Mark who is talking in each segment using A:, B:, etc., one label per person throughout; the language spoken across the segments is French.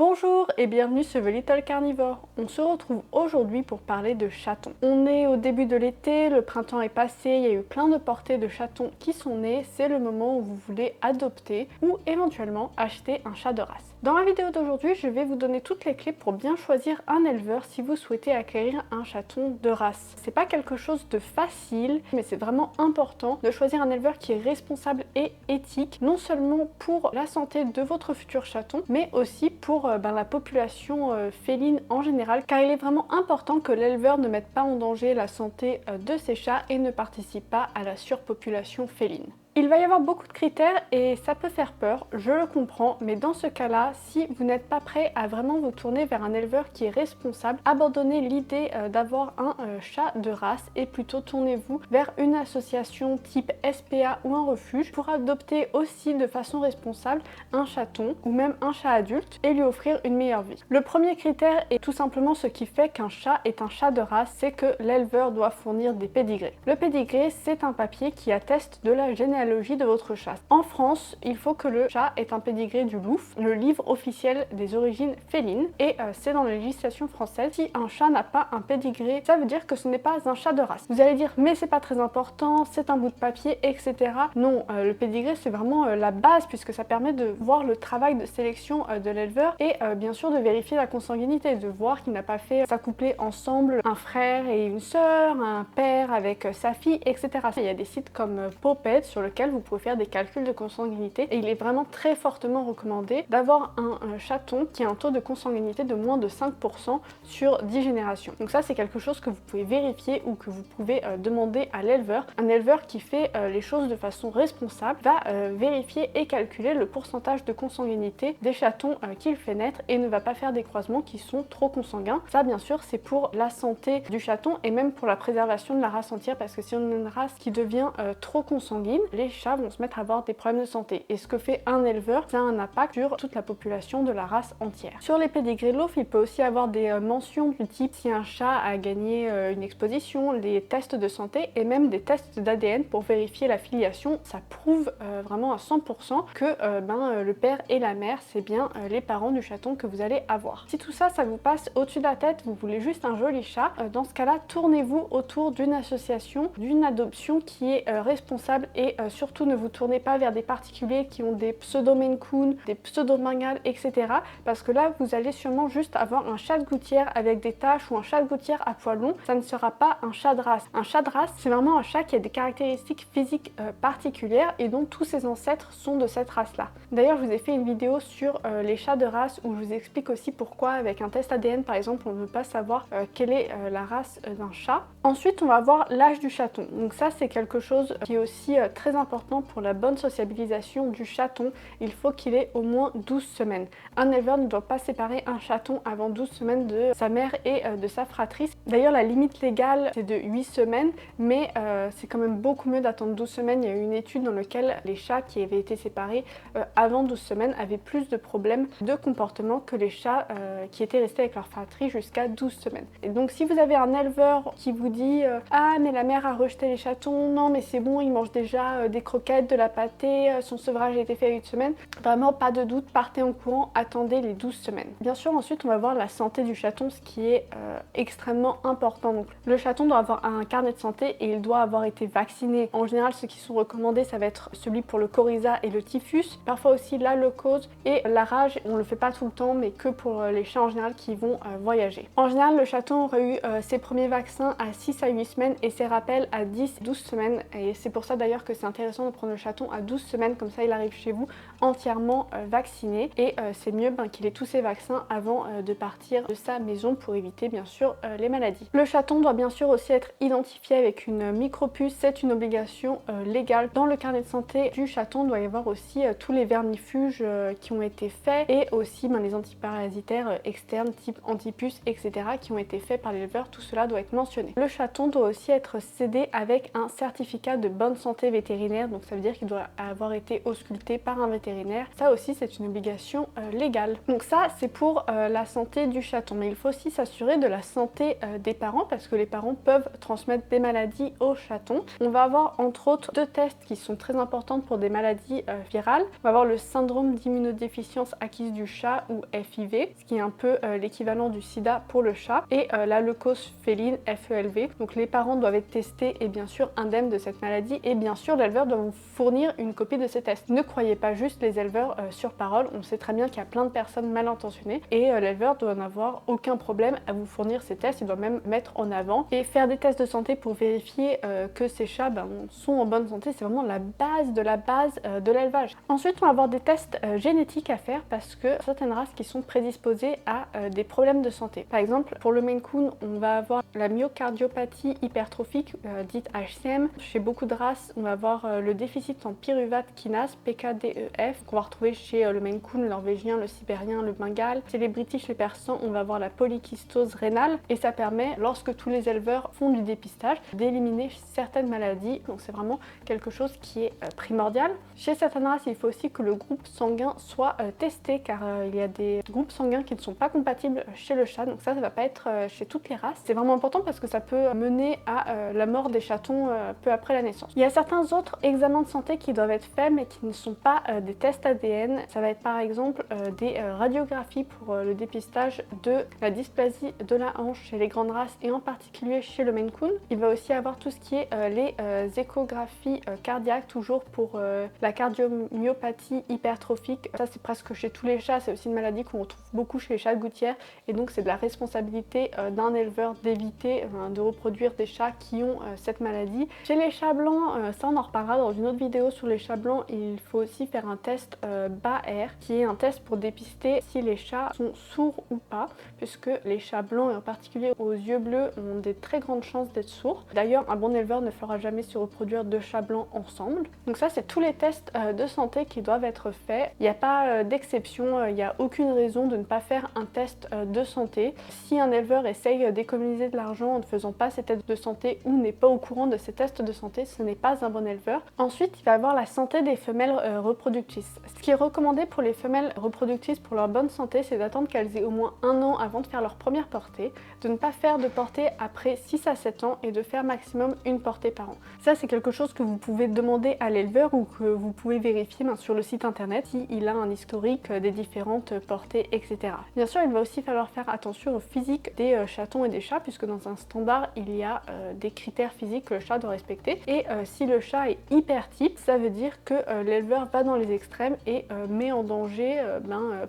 A: Bonjour et bienvenue sur The Little Carnivore. On se retrouve aujourd'hui pour parler de chatons. On est au début de l'été, le printemps est passé, il y a eu plein de portées de chatons qui sont nés. C'est le moment où vous voulez adopter ou éventuellement acheter un chat de race. Dans la vidéo d'aujourd'hui, je vais vous donner toutes les clés pour bien choisir un éleveur si vous souhaitez acquérir un chaton de race. C'est pas quelque chose de facile, mais c'est vraiment important de choisir un éleveur qui est responsable et éthique, non seulement pour la santé de votre futur chaton, mais aussi pour la population féline en général, car il est vraiment important que l'éleveur ne mette pas en danger la santé de ses chats et ne participe pas à la surpopulation féline. Il va y avoir beaucoup de critères et ça peut faire peur, je le comprends, mais dans ce cas-là, si vous n'êtes pas prêt à vraiment vous tourner vers un éleveur qui est responsable, abandonnez l'idée d'avoir un chat de race et plutôt tournez-vous vers une association type SPA ou un refuge pour adopter aussi de façon responsable un chaton ou même un chat adulte et lui offrir une meilleure vie. Le premier critère est tout simplement ce qui fait qu'un chat est un chat de race, c'est que l'éleveur doit fournir des pédigrés. Le pédigré, c'est un papier qui atteste de la généalogie de votre chat. En France, il faut que le chat ait un pédigré du LOUF, le livre officiel des origines félines, et c'est dans la législation française. Si un chat n'a pas un pédigré, ça veut dire que ce n'est pas un chat de race. Vous allez dire, mais c'est pas très important, c'est un bout de papier, etc. Non, le pédigré c'est vraiment la base puisque ça permet de voir le travail de sélection de l'éleveur et bien sûr de vérifier la consanguinité, de voir qu'il n'a pas fait s'accoupler ensemble un frère et une sœur, un père avec sa fille, etc. Il y a des sites comme Poped sur lequel vous pouvez faire des calculs de consanguinité et il est vraiment très fortement recommandé d'avoir un chaton qui a un taux de consanguinité de moins de 5% sur 10 générations. Donc ça c'est quelque chose que vous pouvez vérifier ou que vous pouvez demander à l'éleveur. Un éleveur qui fait les choses de façon responsable va vérifier et calculer le pourcentage de consanguinité des chatons qu'il fait naître et ne va pas faire des croisements qui sont trop consanguins. Ça bien sûr c'est pour la santé du chaton et même pour la préservation de la race entière parce que si on a une race qui devient trop consanguine, les chats vont se mettre à avoir des problèmes de santé. Et ce que fait un éleveur, ça a un impact sur toute la population de la race entière. Sur les pédigrés LOUF, il peut aussi avoir des mentions du type si un chat a gagné une exposition, des tests de santé et même des tests d'ADN pour vérifier la filiation. Ça prouve vraiment à 100% que le père et la mère, c'est bien les parents du chaton que vous allez avoir. Si tout ça, ça vous passe au-dessus de la tête, vous voulez juste un joli chat, dans ce cas-là, tournez-vous autour d'une association, d'une adoption qui est responsable et surtout ne vous tournez pas vers des particuliers qui ont des pseudo-Maine Coon, des pseudo-Bengale, etc. Parce que là, vous allez sûrement juste avoir un chat de gouttière avec des taches ou un chat de gouttière à poils longs. Ça ne sera pas un chat de race. Un chat de race, c'est vraiment un chat qui a des caractéristiques physiques particulières et dont tous ses ancêtres sont de cette race-là. D'ailleurs, je vous ai fait une vidéo sur les chats de race où je vous explique aussi pourquoi avec un test ADN par exemple, on ne veut pas savoir quelle est la race d'un chat. Ensuite, on va voir l'âge du chaton. Donc ça, c'est quelque chose qui est aussi très important pour la bonne sociabilisation du chaton. Il faut qu'il ait au moins 12 semaines. Un éleveur ne doit pas séparer un chaton avant 12 semaines de sa mère et de sa fratrice. D'ailleurs, la limite légale, c'est de 8 semaines, mais c'est quand même beaucoup mieux d'attendre 12 semaines. Il y a eu une étude dans laquelle les chats qui avaient été séparés avant 12 semaines avaient plus de problèmes de comportement que les chats qui étaient restés avec leur fratrie jusqu'à 12 semaines. Et donc, si vous avez un éleveur qui vous dit ah, mais la mère a rejeté les chatons, non, mais c'est bon, il mange déjà des croquettes, de la pâtée, son sevrage a été fait à 8 semaines. Vraiment, pas de doute, partez en courant, attendez les 12 semaines. Bien sûr, ensuite, on va voir la santé du chaton, ce qui est extrêmement important. Donc, le chaton doit avoir un carnet de santé et il doit avoir été vacciné. En général, ceux qui sont recommandés, ça va être celui pour le coryza et le typhus. Parfois aussi la leucose et la rage. On le fait pas tout le temps, mais que pour les chats en général qui vont voyager. En général, le chaton aurait eu ses premiers vaccins à 6 à 8 semaines et ses rappels à 10-12 semaines. Et c'est pour ça d'ailleurs que c'est intéressant de prendre le chaton à 12 semaines, comme ça il arrive chez vous entièrement vacciné et c'est mieux qu'il ait tous ses vaccins avant de partir de sa maison pour éviter bien sûr les maladies. Le chaton doit bien sûr aussi être identifié avec une micropuce, c'est une obligation légale. Dans le carnet de santé du chaton, il doit y avoir aussi tous les vermifuges qui ont été faits et aussi les antiparasitaires externes type antipuce, etc. qui ont été faits par l'éleveur. Tout cela doit être mentionné. Le chaton doit aussi être cédé avec un certificat de bonne santé vétérinaire, donc ça veut dire qu'il doit avoir été ausculté par un vétérinaire vétérinaire. Ça aussi, c'est une obligation légale. Donc ça, c'est pour la santé du chaton. Mais il faut aussi s'assurer de la santé des parents parce que les parents peuvent transmettre des maladies aux chatons. On va avoir entre autres 2 tests qui sont très importants pour des maladies virales. On va avoir le syndrome d'immunodéficience acquise du chat ou FIV, ce qui est un peu l'équivalent du sida pour le chat, et la leucose féline FELV. Donc les parents doivent être testés et bien sûr indemnes de cette maladie, et bien sûr l'éleveur doit vous fournir une copie de ces tests. Ne croyez pas juste les éleveurs sur parole, on sait très bien qu'il y a plein de personnes mal intentionnées et l'éleveur doit n'avoir aucun problème à vous fournir ces tests, il doit même mettre en avant et faire des tests de santé pour vérifier que ces chats sont en bonne santé. C'est vraiment la base de l'élevage. Ensuite, on va avoir des tests génétiques à faire parce que certaines races qui sont prédisposées à des problèmes de santé. Par exemple, pour le Maine Coon, on va avoir la myocardiopathie hypertrophique, dite HCM. Chez beaucoup de races, on va avoir le déficit en pyruvate kinase, PKDEF, qu'on va retrouver chez le Maine Coon, le norvégien, le sibérien, le bengale. Chez les british, les persans, on va avoir la polykystose rénale et ça permet, lorsque tous les éleveurs font du dépistage, d'éliminer certaines maladies. Donc c'est vraiment quelque chose qui est primordial. Chez certaines races, il faut aussi que le groupe sanguin soit testé car il y a des groupes sanguins qui ne sont pas compatibles chez le chat. Donc ça va pas être chez toutes les races. C'est vraiment important parce que ça peut mener à la mort des chatons peu après la naissance. Il y a certains autres examens de santé qui doivent être faits mais qui ne sont pas des tests ADN. Ça va être par exemple des radiographies pour le dépistage de la dysplasie de la hanche chez les grandes races et en particulier chez le Maine Coon. Il va aussi avoir tout ce qui est les échographies cardiaques, toujours pour la cardiomyopathie hypertrophique. Ça c'est presque chez tous les chats, c'est aussi une maladie qu'on retrouve beaucoup chez les chats de gouttière et donc c'est de la responsabilité d'un éleveur d'éviter de reproduire des chats qui ont cette maladie. Chez les chats blancs, ça on en reparlera dans une autre vidéo sur les chats blancs, il faut aussi faire un test BAER qui est un test pour dépister si les chats sont sourds ou pas, puisque les chats blancs et en particulier aux yeux bleus ont des très grandes chances d'être sourds. D'ailleurs, un bon éleveur ne fera jamais se reproduire 2 chats blancs ensemble. Donc ça, c'est tous les tests de santé qui doivent être faits. Il n'y a pas d'exception, il n'y a aucune raison de ne pas faire un test de santé. Si un éleveur essaye d'économiser de l'argent en ne faisant pas ses tests de santé ou n'est pas au courant de ces tests de santé, ce n'est pas un bon éleveur. Ensuite, il va avoir la santé des femelles reproductrices. Ce qui est recommandé pour les femelles reproductrices pour leur bonne santé, c'est d'attendre qu'elles aient au moins 1 an avant de faire leur première portée, de ne pas faire de portée après 6 à 7 ans et de faire maximum une portée par an. Ça, c'est quelque chose que vous pouvez demander à l'éleveur ou que vous pouvez vérifier sur le site internet s'il a un historique des différentes portées, etc. Bien sûr, il va aussi falloir faire attention au physique des chatons et des chats, puisque dans un standard, il y a des critères physiques que le chat doit respecter. Et si le chat est hyper type, ça veut dire que l'éleveur va dans les extrêmes et met en danger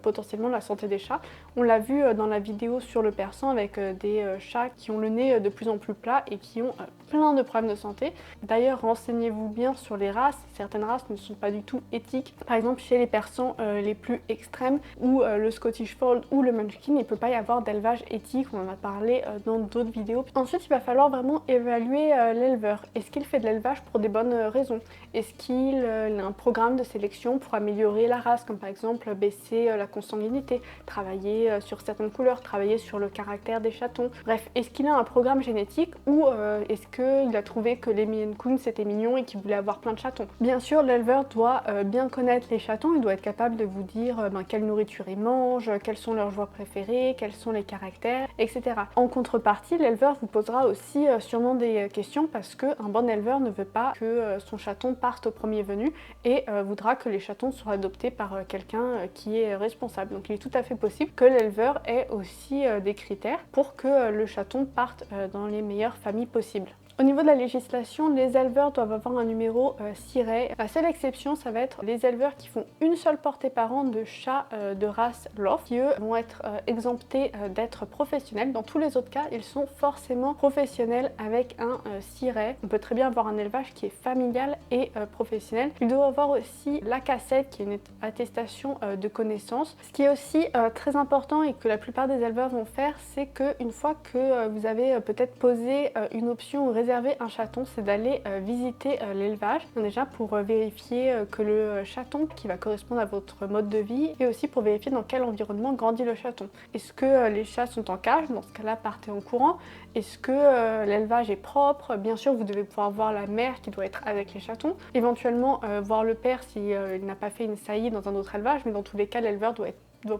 A: potentiellement la santé des chats. On l'a vu dans la vidéo sur le persan avec des chats qui ont le nez de plus en plus plat et qui ont plein de problèmes de santé. D'ailleurs, renseignez-vous bien sur les races. Certaines races ne sont pas du tout éthiques. Par exemple, chez les persans les plus extrêmes ou le Scottish Fold ou le Munchkin, il ne peut pas y avoir d'élevage éthique. On en a parlé dans d'autres vidéos. Ensuite, il va falloir vraiment évaluer l'éleveur. Est-ce qu'il fait de l'élevage pour des bonnes raisons? Est-ce qu'il a un programme de sélection pour améliorer la race, comme par exemple baisser la consanguinité, travailler sur certaines couleurs, travailler sur le caractère des chatons? Bref, est-ce qu'il a un programme génétique ou est-ce qu'il a trouvé que les Maine Coon c'était mignon et qu'il voulait avoir plein de chatons? Bien sûr, l'éleveur doit bien connaître les chatons, il doit être capable de vous dire quelle nourriture ils mangent, quels sont leurs jouets préférés, quels sont les caractères, etc. En contrepartie, l'éleveur vous posera aussi sûrement des questions parce qu'un bon éleveur ne veut pas que son chaton parte au premier venu et voudra que les chatons soient adoptés par quelqu'un qui est responsable. Donc il est tout à fait possible que l'éleveur ait aussi des critères pour que le chaton parte dans les meilleures familles possibles. Au niveau de la législation, les éleveurs doivent avoir un numéro ciré. La seule exception, ça va être les éleveurs qui font une seule portée par an de chats de race loft, qui eux vont être exemptés d'être professionnels. Dans tous les autres cas, ils sont forcément professionnels avec un ciré. On peut très bien avoir un élevage qui est familial et professionnel. Il doit avoir aussi l'ACACET, qui est une attestation de connaissance. Ce qui est aussi très important et que la plupart des éleveurs vont faire, c'est qu'une fois que vous avez peut-être posé une option ou réservé réserver un chaton, c'est d'aller visiter l'élevage. Déjà pour vérifier que le chaton qui va correspondre à votre mode de vie et aussi pour vérifier dans quel environnement grandit le chaton. Est-ce que les chats sont en cage? Dans ce cas-là, partez en courant. Est-ce que l'élevage est propre? Bien sûr, vous devez pouvoir voir la mère qui doit être avec les chatons. Éventuellement, voir le père s'il n'a pas fait une saillie dans un autre élevage, mais dans tous les cas, l'éleveur doit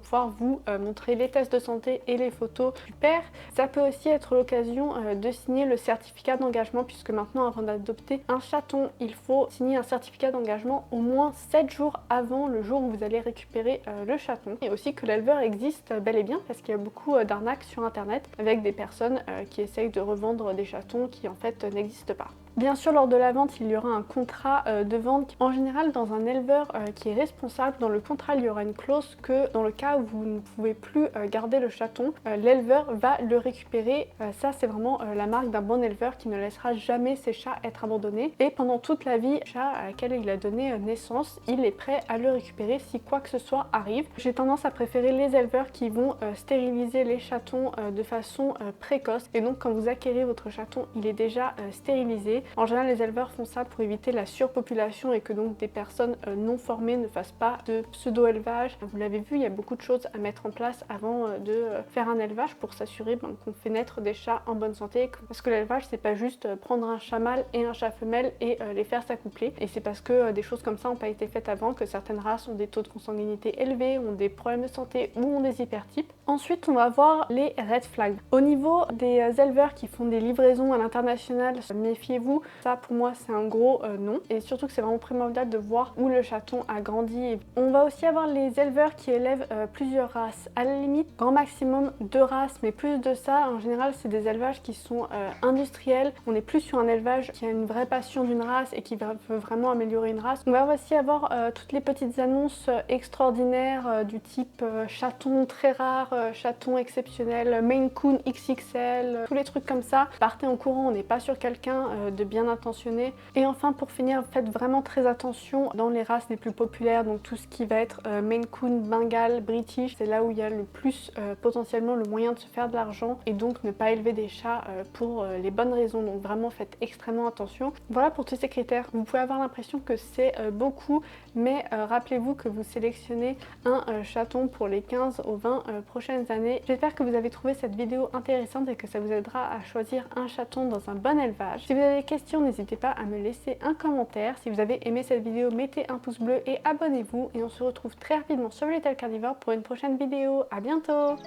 A: pouvoir vous montrer les tests de santé et les photos du père. Ça peut aussi être l'occasion de signer le certificat d'engagement, puisque maintenant, avant d'adopter un chaton, il faut signer un certificat d'engagement au moins 7 jours avant le jour où vous allez récupérer le chaton. Et aussi que l'éleveur existe bel et bien, parce qu'il y a beaucoup d'arnaques sur internet avec des personnes qui essayent de revendre des chatons qui en fait n'existent pas. Bien sûr, lors de la vente, il y aura un contrat de vente. En général, dans un éleveur qui est responsable, dans le contrat, il y aura une clause que dans le cas où vous ne pouvez plus garder le chaton, l'éleveur va le récupérer. Ça, c'est vraiment la marque d'un bon éleveur qui ne laissera jamais ses chats être abandonnés. Et pendant toute la vie, le chat à laquelle il a donné naissance, il est prêt à le récupérer si quoi que ce soit arrive. J'ai tendance à préférer les éleveurs qui vont stériliser les chatons de façon précoce. Et donc, quand vous acquérez votre chaton, il est déjà stérilisé. En général, les éleveurs font ça pour éviter la surpopulation et que donc des personnes non formées ne fassent pas de pseudo-élevage. Vous l'avez vu, il y a beaucoup de choses à mettre en place avant de faire un élevage pour s'assurer qu'on fait naître des chats en bonne santé. Parce que l'élevage, c'est pas juste prendre un chat mâle et un chat femelle et les faire s'accoupler. Et c'est parce que des choses comme ça n'ont pas été faites avant que certaines races ont des taux de consanguinité élevés, ont des problèmes de santé ou ont des hypertypes. Ensuite, on va voir les red flags. Au niveau des éleveurs qui font des livraisons à l'international, méfiez-vous. Ça, pour moi, c'est un gros non. Et surtout que c'est vraiment primordial de voir où le chaton a grandi. On va aussi avoir les éleveurs qui élèvent plusieurs races. À la limite, grand maximum 2 races, mais plus de ça, en général, c'est des élevages qui sont industriels. On est plus sur un élevage qui a une vraie passion d'une race et qui veut vraiment améliorer une race. On va aussi avoir toutes les petites annonces extraordinaires du type chaton très rare, chaton exceptionnel, Maine Coon XXL, tous les trucs comme ça. Partez en courant, on n'est pas sur quelqu'un de bien intentionné. Et enfin, pour finir, faites vraiment très attention dans les races les plus populaires, donc tout ce qui va être Maine Coon, Bengale, British, c'est là où il y a le plus potentiellement le moyen de se faire de l'argent et donc ne pas élever des chats pour les bonnes raisons. Donc vraiment faites extrêmement attention. Voilà pour tous ces critères. Vous pouvez avoir l'impression que c'est beaucoup, mais rappelez-vous que vous sélectionnez un chaton pour les 15 aux 20 prochaines années. J'espère que vous avez trouvé cette vidéo intéressante et que ça vous aidera à choisir un chaton dans un bon élevage. Si vous avez des questions, n'hésitez pas à me laisser un commentaire. Si vous avez aimé cette vidéo, mettez un pouce bleu et abonnez-vous. Et on se retrouve très rapidement sur Little Carnivore pour une prochaine vidéo. À bientôt!